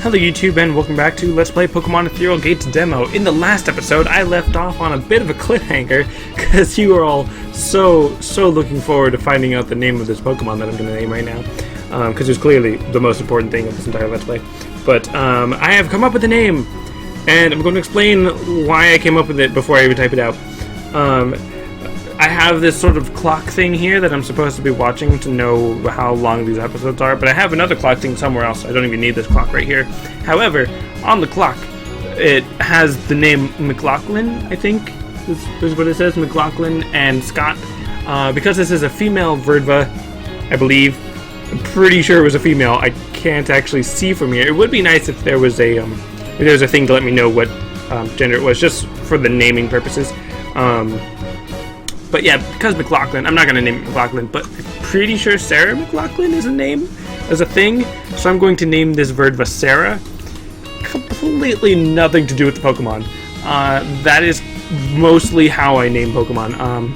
Hello YouTube and welcome back to Let's Play Pokemon Ethereal Gates demo. In the last episode, I left off on a bit of a cliffhanger because you were all so looking forward to finding out the name of this Pokemon that I'm going to name right now. Because it's clearly the most important thing of this entire Let's Play. But I have come up with a name, and I'm going to explain why I came up with it before I even type it out. I have this sort of clock thing here that I'm supposed to be watching to know how long these episodes are, but I have another clock thing somewhere else. I don't even need this clock right here. However, on the clock, it has the name McLaughlin, I think, is what it says, McLaughlin and Scott. Because this is a female Verdva, I believe. I'm pretty sure it was a female. I can't actually see from here. It would be nice if there was a thing to let me know what gender it was, just for the naming purposes. But yeah, because McLaughlin, I'm not going to name it McLaughlin, but I'm pretty sure Sarah McLaughlin is a name, as a thing. So I'm going to name this Verdva Sarah. Completely nothing to do with the Pokemon. That is mostly how I name Pokemon.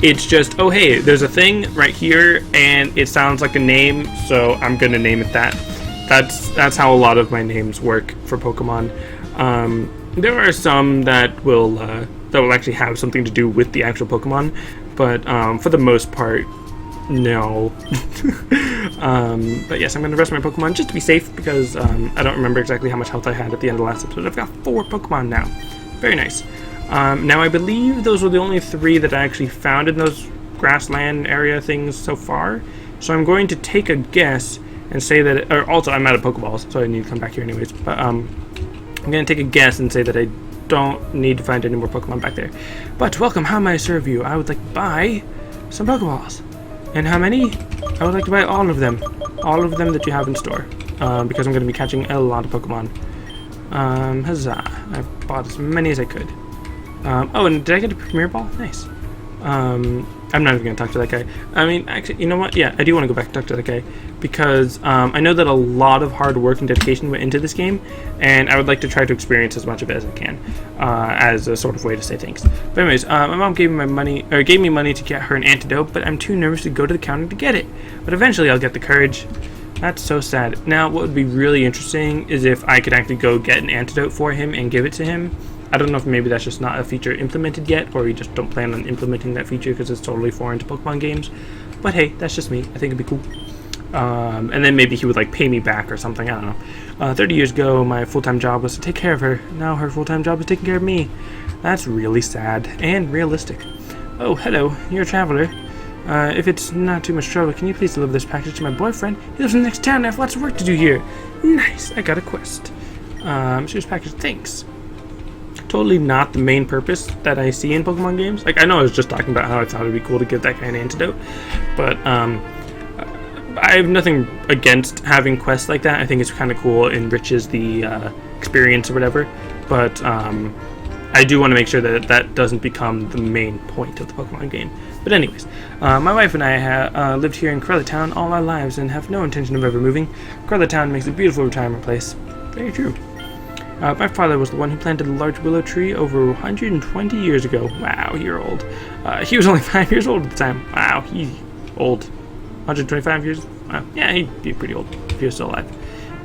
It's just, oh hey, there's a thing right here, and it sounds like a name, so I'm going to name it that. That's how a lot of my names work for Pokemon. There are some that will actually have something to do with the actual Pokemon, but for the most part, no. But yes, I'm going to rest my Pokemon just to be safe, because I don't remember exactly how much health I had at the end of the last episode. I've got 4 Pokemon now. Very nice. Now I believe those were the only 3 that I actually found in those grassland area things so far, so I'm going to take a guess and say that, or also I'm out of Pokeballs, so I need to come back here anyways, but I'm going to take a guess and say that I don't need to find any more Pokemon back there. But welcome, how may I serve you? I would like to buy some Pokeballs. And how many? I would like to buy all of them. All of them that you have in store. Because I'm going to be catching a lot of Pokemon. Huzzah. I bought as many as I could. Oh, and did I get a Premier Ball? Nice. I'm not even going to talk to that guy. I mean, actually, you know what? Yeah, I do want to go back and talk to that guy. Because I know that a lot of hard work and dedication went into this game, and I would like to try to experience as much of it as I can, as a sort of way to say thanks. But anyways, my mom gave me money to get her an antidote, but I'm too nervous to go to the counter to get it. But eventually I'll get the courage. That's so sad. Now, what would be really interesting is if I could actually go get an antidote for him and give it to him. I don't know if maybe that's just not a feature implemented yet, or you just don't plan on implementing that feature because it's totally foreign to Pokemon games. But hey, that's just me. I think it'd be cool. And then maybe he would like pay me back or something. I don't know. 30 years ago, my full-time job was to take care of her. Now her full-time job is taking care of me. That's really sad and realistic. Oh, hello. You're a traveler. If it's not too much trouble, can you please deliver this package to my boyfriend? He lives in the next town and I have lots of work to do here. Nice. I got a quest. Here's package. Thanks. Totally not the main purpose that I see in Pokemon games. Like, I know I was just talking about how I thought it'd be cool to give that guy an antidote, but I have nothing against having quests like that. I think it's kind of cool, it enriches the experience or whatever, but I do want to make sure that that doesn't become the main point of the Pokemon game. But anyways, my wife and I have lived here in Corella Town all our lives and have no intention of ever moving. Corella Town makes a beautiful retirement place. Very true. My father was the one who planted the large willow tree over 120 years ago. Wow, you're old. He was only 5 years old at the time. Wow, he's old. 125 years? Wow. Yeah, he'd be pretty old if he was still alive.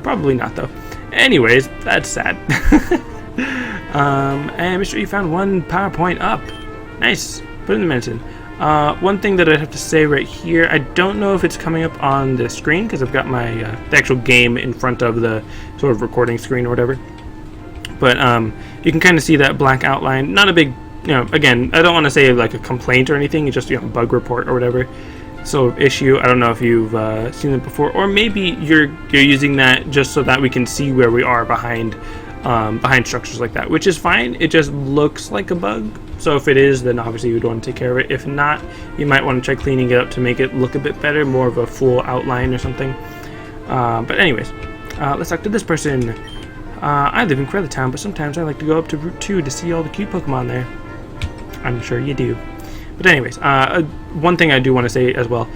Probably not, though. Anyways, that's sad. And Mr. E found 1 PowerPoint up. Nice. Put in the mention. One thing that I'd have to say right here, I don't know if it's coming up on the screen because I've got my the actual game in front of the sort of recording screen or whatever. But you can kind of see that black outline. Not a big, again, I don't want to say like a complaint or anything. It's just, a bug report or whatever. So issue. I don't know if you've seen it before, or maybe you're using that just so that we can see where we are behind structures like that, which is fine. It just looks like a bug. So if it is, then obviously you'd want to take care of it. If not, you might want to try cleaning it up to make it look a bit better, more of a full outline or something. But anyways, let's talk to this person. I live in Corella Town, but sometimes I like to go up to Route 2 to see all the cute Pokemon there. I'm sure you do. But anyways, one thing I do want to say as well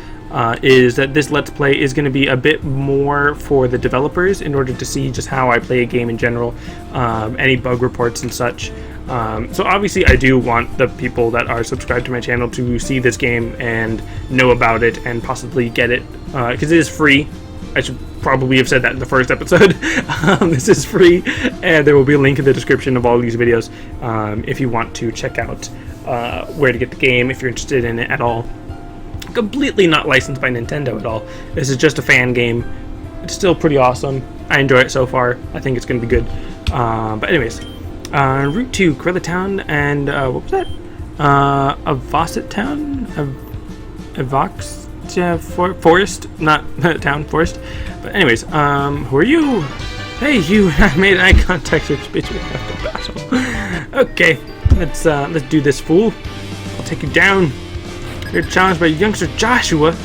is that this Let's Play is going to be a bit more for the developers in order to see just how I play a game in general, any bug reports and such. So obviously I do want the people that are subscribed to my channel to see this game and know about it and possibly get it, because it is free. I should probably have said that in the first episode. This is free, and there will be a link in the description of all these videos if you want to check out where to get the game if you're interested in it at all. Completely not licensed by Nintendo at all. This is just a fan game. It's still pretty awesome. I enjoy it so far. I think it's going to be good. But anyways, Route 2, Gorilla Town, and what was that? Avocet Town? Avox? Yeah, forest, not town, forest. But anyways, who are you? Hey, you! I made eye contact with bitch. We have to battle. Okay, let's do this, fool. I'll take you down. You're challenged by youngster Joshua.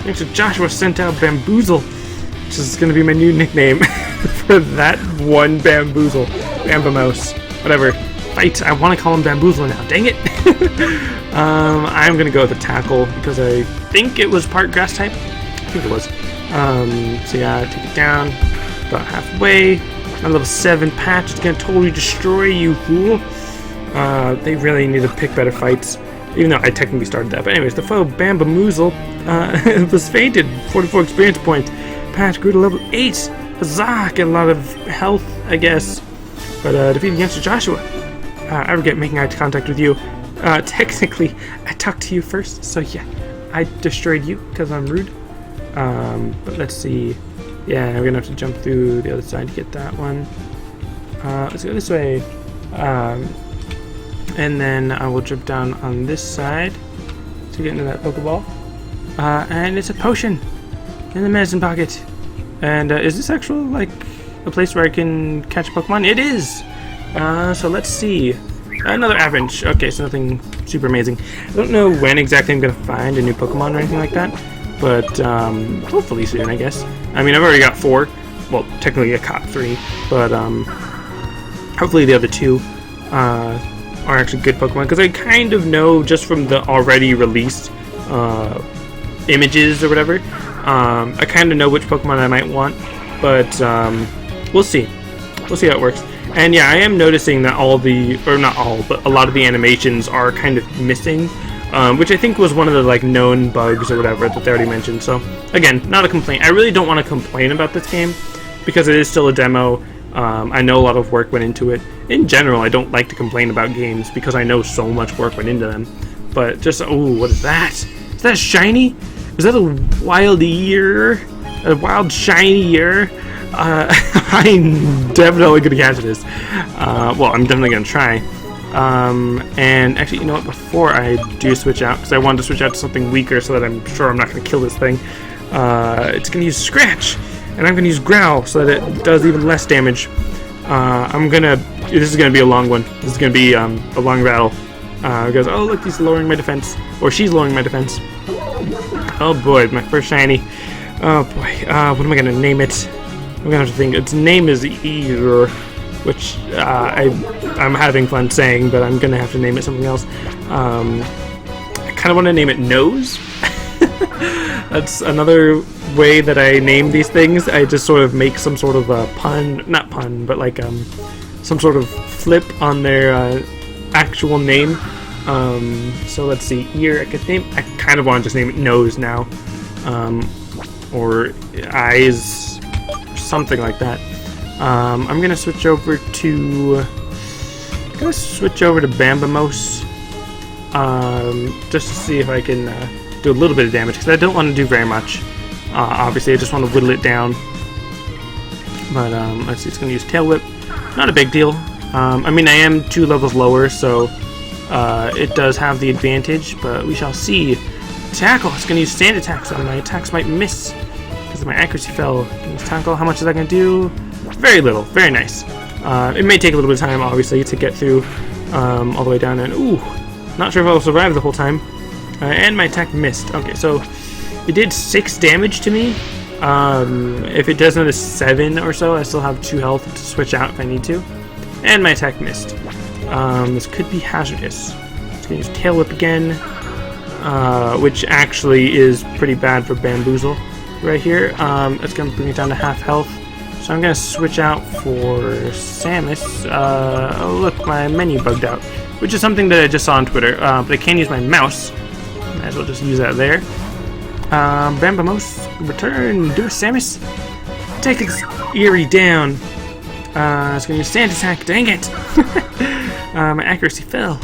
Youngster Joshua sent out Bamboozle, which is going to be my new nickname for that one Bamboozle, Bambamouse, whatever. Fight! I want to call him Bamboozle now. Dang it! I'm gonna go with the tackle because I think it was part grass type. I think it was. So yeah, take it down about halfway. My level 7 patch is gonna totally destroy you, fool. They really need to pick better fights, even though I technically started that. But anyways, the foe Bambamoozle was fainted. 44 experience points. Patch grew to level 8. Huzzah! Get a lot of health, I guess. But defeating youngster Joshua. I regret making eye contact with you. Technically, I talked to you first, so yeah, I destroyed you because I'm rude. But let's see. Yeah, we're gonna have to jump through the other side to get that one. Let's go this way. And then I will jump down on this side to get into that Pokeball. And it's a potion in the medicine pocket. And is this actually like a place where I can catch Pokemon? It is! So let's see. Another Avalanche. Okay, so nothing super amazing. I don't know when exactly I'm going to find a new Pokemon or anything like that, but hopefully soon, I guess. I mean, I've already got 4. Well, technically I caught 3, but hopefully the other 2 are actually good Pokemon, because I kind of know just from the already released images or whatever. I kind of know which Pokemon I might want, but we'll see. We'll see how it works. And yeah, I am noticing that not all, but a lot of the animations are kind of missing, which I think was one of the like known bugs or whatever that they already mentioned. So again, not a complaint. I really don't want to complain about this game because it is still a demo. I know a lot of work went into it. In general, I don't like to complain about games because I know so much work went into them. But just, oh, what is that? Is that shiny? Is that a wild ear? A wild shiny ear? I'm definitely gonna catch this. Well, I'm definitely gonna try. And actually, you know what? Before I do switch out, because I wanted to switch out to something weaker so that I'm sure I'm not gonna kill this thing. It's gonna use Scratch, and I'm gonna use Growl so that it does even less damage. This is gonna be a long one. This is gonna be a long battle. Because oh look, he's lowering my defense, or she's lowering my defense. Oh boy, my first shiny. Oh boy, what am I gonna name it? I'm gonna have to think. Its name is Ear, which I'm having fun saying, but I'm gonna have to name it something else. I kind of want to name it Nose. That's another way that I name these things. I just sort of make some sort of a pun, not pun, but like some sort of flip on their actual name. So let's see. Ear. I kind of want to just name it Nose now, or Eyes. Something like that. I'm gonna switch over to Bambamouse, just to see if I can do a little bit of damage, because I don't want to do very much. Obviously, I just want to whittle it down. But let's see. It's gonna use Tail Whip. Not a big deal. I mean, I am 2 levels lower, so it does have the advantage. But we shall see. Tackle. It's gonna use Sand Attack, so my attacks might miss. My accuracy fell. Tackle. How much is that going to do? Very little. Very nice. It may take a little bit of time, obviously, to get through all the way down. And ooh, not sure if I'll survive the whole time. And my attack missed. Okay, so it did 6 damage to me. If it does another 7 or so, I still have 2 health to switch out if I need to. And my attack missed. This could be hazardous. It's going to use Tail Whip again, which actually is pretty bad for Bamboozle. Right here, it's going to bring it down to half health. So I'm going to switch out for Samus. Oh look, my menu bugged out, which is something that I just saw on Twitter, but I can't use my mouse. Might as well just use that there. Bambamos, return, do a Samus. Take its Eerie down. It's gonna use Sand Attack, dang it! My accuracy fell.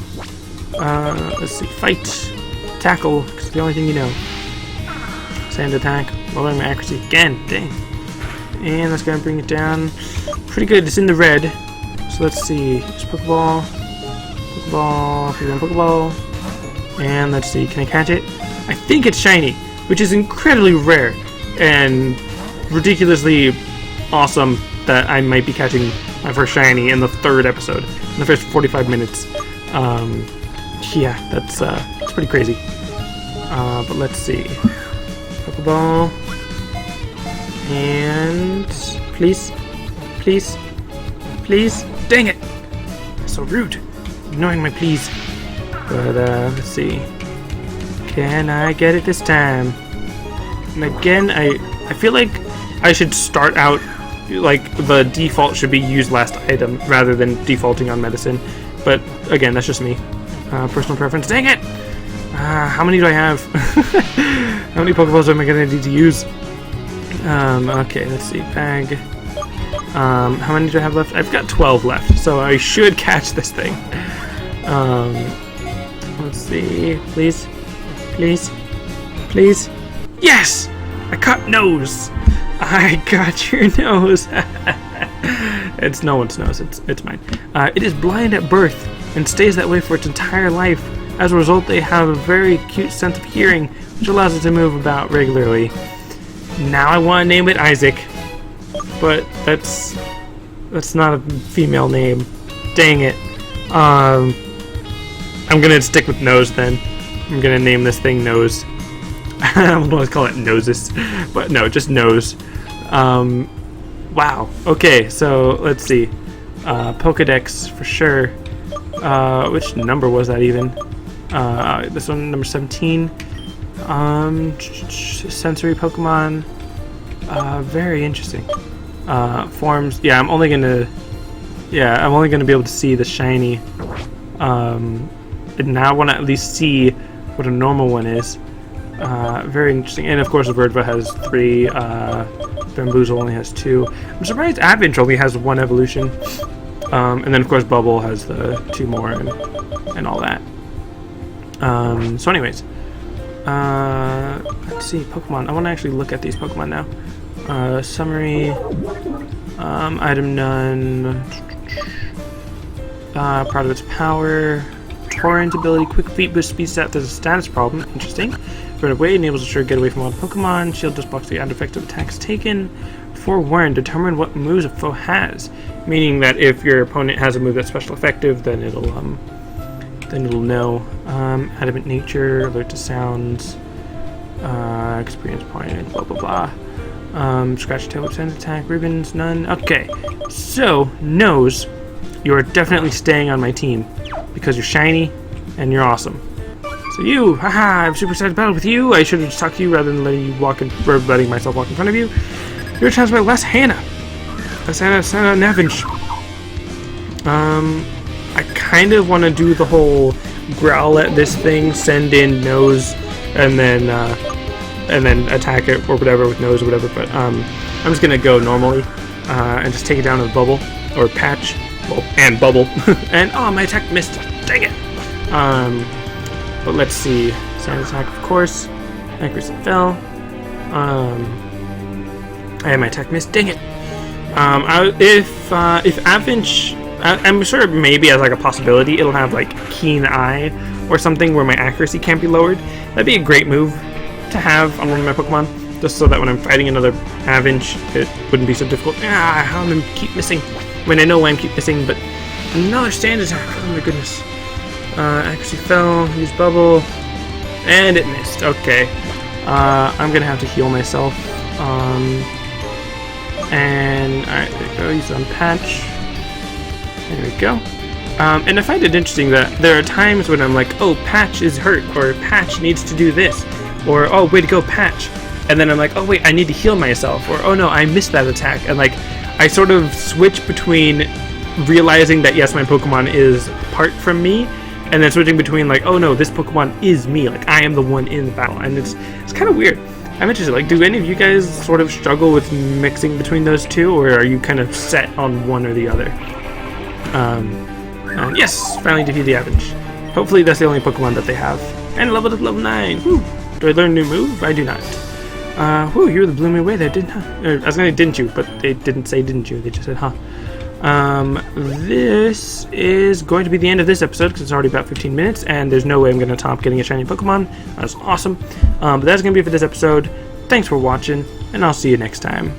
Let's see, fight, tackle, because it's the only thing you know. Sand Attack, lowering my accuracy again, dang. And that's gonna bring it down. Pretty good, it's in the red. So let's see, it's Pokeball, Pokeball, and let's see, can I catch it? I think it's shiny, which is incredibly rare and ridiculously awesome that I might be catching my first shiny in the 3rd episode, in the first 45 minutes. Yeah, that's pretty crazy. But let's see, Pokeball, and please, dang it! So rude, ignoring my please. But let's see, can I get it this time? And again, I feel like I should start out like the default should be use last item rather than defaulting on medicine. But again, that's just me. Personal preference. Dang it! How many do I have? How many Pokeballs am I gonna need to use? Okay, let's see. Bag. How many do I have left? I've got 12 left, so I should catch this thing. Let's see. Please. Yes! I caught nose! I got your nose! It's no one's nose, it's mine. It is blind at birth and stays that way for its entire life. As a result, they have a very acute sense of hearing, which allows it to move about regularly. Now I want to name it Isaac, but that's not a female name. Dang it. I'm gonna stick with Nose then. I'm gonna name this thing Nose. I don't want to call it Noses, but no, just Nose. Wow. Okay, so let's see. Pokedex for sure. Which number was that even? This one, number 17. Sensory Pokemon. Very interesting. Forms. Yeah, I'm only gonna be able to see the shiny. And now I want to at least see what a normal one is. Very interesting. And of course, Verdva has 3. Bamboozle only has 2. I'm surprised Avinch only has 1 evolution. And then of course Bubble has the 2 more and all that. So anyways, let's see, Pokemon. I want to actually look at these Pokemon now. Summary, item none, proud of its power, Torrent ability, quick feet boost speed stat, there's a status problem, interesting. Run away enables a sure get away from all Pokemon, shield just blocks the ad effect of attacks taken. Forewarned, determine what moves a foe has, meaning that if your opponent has a move that's special effective, then it'll know. Adamant nature, alert to sounds, experience point, blah blah blah. Scratch tail, send attack, ribbons, none. Okay, so Nose, you are definitely staying on my team because you're shiny and you're awesome. So you, haha, I'm super excited to battle with you. I should have just talked to you rather than letting myself walk in front of you. You're challenged by Les Hannah. Les Hannah Navinch. I kind of want to do the whole growl at this thing, send in Nose, and then attack it or whatever with Nose or whatever. But I'm just gonna go normally and just take it down with Bubble or Patch, well, and Bubble. And oh, my attack missed. Dang it. But let's see. Sand attack, of course. Accuracy fell. And my attack missed. Dang it. If Avinch, I'm sure maybe as like a possibility it'll have like Keen Eye or something where my accuracy can't be lowered. That'd be a great move to have on one of my Pokemon, just so that when I'm fighting another Avinch, it wouldn't be so difficult. How am I keep missing? I mean, I know why I'm keep missing, but another Sand attack. Oh my goodness. Accuracy fell. Use Bubble, and it missed. Okay. I'm gonna have to heal myself. And alright, there we go, use it on Patch. There we go. And I find it interesting that there are times when I'm like, oh, Patch is hurt, or Patch needs to do this, or oh, way to go, Patch. And then I'm like, oh wait, I need to heal myself, or oh no, I missed that attack. And like, I sort of switch between realizing that yes, my Pokemon is apart from me, and then switching between like, oh no, this Pokemon is me, like I am the one in the battle, and it's kind of weird. I'm interested, like, do any of you guys sort of struggle with mixing between those two, or are you kind of set on one or the other? Yes, finally defeat the Average. Hopefully that's the only Pokemon that they have. And leveled up level 9. Whew. Do I learn a new move? I do not. Whew, you really blew me away there, didn't I? I was gonna say didn't you, but they didn't say didn't you, they just said huh. This is going to be the end of this episode because it's already about 15 minutes and there's no way I'm going to top getting a shiny Pokemon. That's awesome. But that's going to be it for this episode. Thanks for watching, and I'll see you next time.